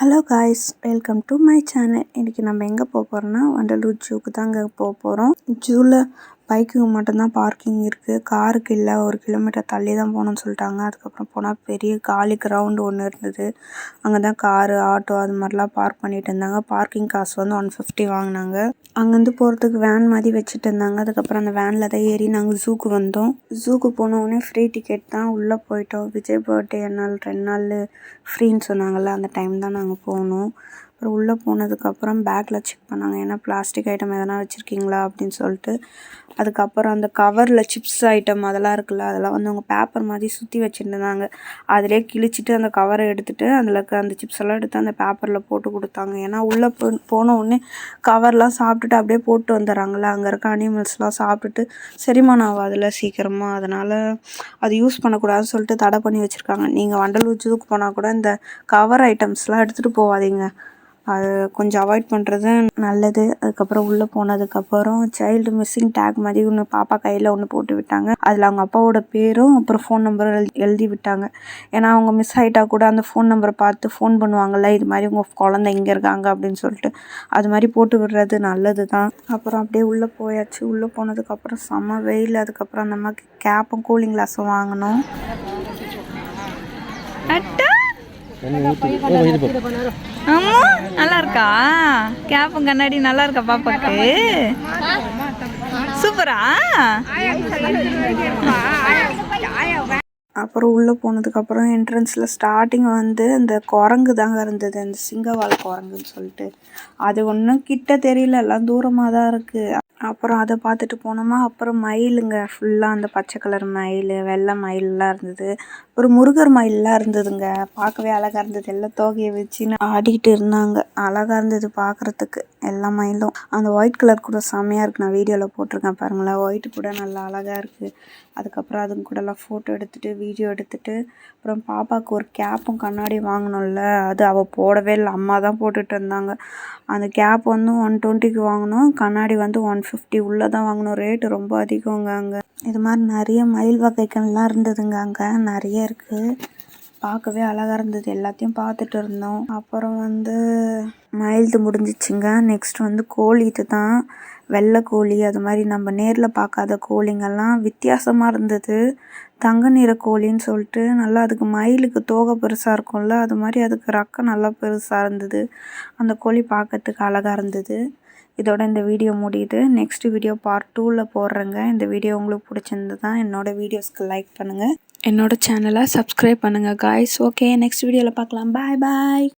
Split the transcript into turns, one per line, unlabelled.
Hello guys, welcome to my channel. இன்றைக்கி நம்ம எங்கே போக போகிறோம்னா வண்டலூர் ஜூக்கு தாங்க போக போகிறோம். ஜூவில் பைக்குக்கு மட்டும்தான் பார்க்கிங் இருக்குது, காருக்கு இல்லை. 1 கிலோமீட்டர் தள்ளி தான் போகணுன்னு சொல்லிட்டாங்க. அதுக்கப்புறம் போனால் பெரிய காலி கிரவுண்டு ஒன்று இருந்தது. அங்கே தான் காரு, ஆட்டோ அது மாதிரிலாம் பார்க் பண்ணிட்டு இருந்தாங்க. பார்க்கிங் காசு வந்து 150 வாங்கினாங்க. அங்கேருந்து போகிறதுக்கு வேன் மாதிரி வச்சுட்டு இருந்தாங்க. அதுக்கப்புறம் அந்த வேனில் தான் ஏறி நாங்கள் ஜூக்கு வந்தோம். ஜூக்கு போனோடனே ஃப்ரீ டிக்கெட் தான், உள்ளே போயிட்டோம். விஜய் பர்த்டே 2 நாள் ஃப்ரீன்னு சொன்னாங்கள்ல, அந்த டைம் தான் நாங்கள் போனோம். அப்புறம் உள்ளே போனதுக்கப்புறம் பேக்கில் செக் பண்ணாங்க, ஏன்னா பிளாஸ்டிக் ஐட்டம் எதனா வச்சுருக்கீங்களா அப்படின்னு சொல்லிட்டு. அதுக்கப்புறம் அந்த கவரில் சிப்ஸ் ஐட்டம் அதெல்லாம் இருக்குல்ல, அதெல்லாம் வந்து அவங்க பேப்பர் மாதிரி சுற்றி வச்சுருந்தாங்க. அதிலே கிழிச்சிட்டு அந்த கவரை எடுத்துகிட்டு அதில் அந்த சிப்ஸ் எல்லாம் எடுத்து அந்த பேப்பரில் போட்டு கொடுத்தாங்க. ஏன்னா உள்ளே போன உடனே கவர்லாம் சாப்பிட்டுட்டு அப்படியே போட்டு வந்துடுறாங்களே, அங்கே இருக்க அனிமல்ஸ்லாம் சாப்பிட்டுட்டு செரிமானம் ஆகாதுல சீக்கிரமாக. அதனால் அது யூஸ் பண்ணக்கூடாதுன்னு சொல்லிட்டு தடை பண்ணி வச்சுருக்காங்க. நீங்கள் வண்டலூர் ஜூக்கு போனால் கூட இந்த கவர் ஐட்டம்ஸ்லாம் எடுத்துகிட்டு போகாதீங்க, அது கொஞ்சம் அவாய்ட் பண்ணுறது நல்லது. அதுக்கப்புறம் உள்ளே போனதுக்கப்புறம் சைல்டு மிஸ்ஸிங் டேக் மாதிரி ஒன்று பாப்பா கையில் ஒன்று போட்டு விட்டாங்க. அதில் அவங்க அப்பாவோட பேரும் அப்புறம் ஃபோன் நம்பரும் எழுதி விட்டாங்க. ஏன்னா அவங்க மிஸ் ஆகிட்டா கூட அந்த ஃபோன் நம்பரை பார்த்து ஃபோன் பண்ணுவாங்கள்ல, இது மாதிரி உங்கள் குழந்தை இங்கே இருக்காங்க அப்படின்னு சொல்லிட்டு. அது மாதிரி போட்டு விடுறது நல்லது தான். அப்புறம் அப்படியே உள்ளே போயாச்சு. உள்ளே போனதுக்கப்புறம் செம்ம வெயில். அதுக்கப்புறம் அந்த மாதிரி கேப்பும் கூலிங் கிளாஸும் வாங்கினோம்.
ஆமா, நல்லா இருக்கா கேப்பும் கண்ணாடி? நல்லா இருக்கா பாப்பாக்கு? சூப்பரா.
அப்புறம் உள்ளே போனதுக்கப்புறம் என்ட்ரன்ஸில் ஸ்டார்டிங் வந்து அந்த குரங்கு தாங்க இருந்தது, அந்த சிங்கவால் குரங்குன்னு சொல்லிட்டு. அது ஒன்றும் கிட்ட தெரியல, எல்லாம் தூரமாக தான் இருக்குது. அப்புறம் அதை பார்த்துட்டு போனோமா. அப்புறம் மயிலுங்க, ஃபுல்லாக அந்த பச்சை கலர் மயில், வெள்ளை மயிலெலாம் இருந்தது. ஒரு முருகர் மயிலெலாம் இருந்ததுங்க, பார்க்கவே அழகாக இருந்தது. எல்லாம் தோகையை வச்சுன்னு ஆடிக்கிட்டு இருந்தாங்க. அழகாக இருந்தது பார்க்குறதுக்கு எல்லா மயிலும். அந்த ஒயிட் கலர் கூட செம்மையாக இருக்குது, நான் வீடியோவில் போட்டிருக்கேன் பாருங்களேன். ஒயிட்டு கூட நல்லா அழகாக இருக்குது. அதுக்கப்புறம் அதுங்க கூடலாம் ஃபோட்டோ எடுத்துகிட்டு வீடியோ எடுத்துகிட்டு, அப்புறம் பாப்பாவுக்கு ஒரு கேப்பும் கண்ணாடி வாங்கினோம்ல, அது அவள் போடவே இல்லை, அம்மா தான் போட்டுட்டு இருந்தாங்க. அந்த கேப் வந்து 120க்கு வாங்கினோம், கண்ணாடி வந்து 150 உள்ளே தான் வாங்கினோம். ரேட்டு ரொம்ப அதிகங்க அங்கே. இது மாதிரி நிறைய மயில் வகைகள்லாம் இருந்ததுங்க, அங்கே நிறைய இருக்குது. பார்க்கவே அழகாக இருந்தது, எல்லாத்தையும் பார்த்துட்டு இருந்தோம். அப்புறம் வந்து மயில்து முடிஞ்சிச்சுங்க. நெக்ஸ்ட் வந்து கோழி, இது தான் வெள்ளை கோழி. அது மாதிரி நம்ம நேரில் பார்க்காத கோழிங்கெல்லாம் வித்தியாசமாக இருந்தது. தங்க நிற கோழின்னு சொல்லிட்டு, நல்லா அதுக்கு மயிலுக்கு தோகை பெருசாக இருக்கும்ல, அது மாதிரி அதுக்கு ரக்கம் நல்லா பெருசாக இருந்தது. அந்த கோழி பார்க்கறதுக்கு அழகாக இருந்தது. இதோட இந்த வீடியோ முடியுது. நெக்ஸ்ட் வீடியோ பார்ட் 2ல் போடுறேங்க. இந்த வீடியோ உங்களுக்கு பிடிச்சிருந்ததா என்னோடய வீடியோஸ்க்கு லைக் பண்ணுங்கள், என்னோடய சேனலை சப்ஸ்கிரைப் பண்ணுங்கள் காய்ஸ். ஓகே, நெக்ஸ்ட் வீடியோவில் பார்க்கலாம். பாய் பாய்.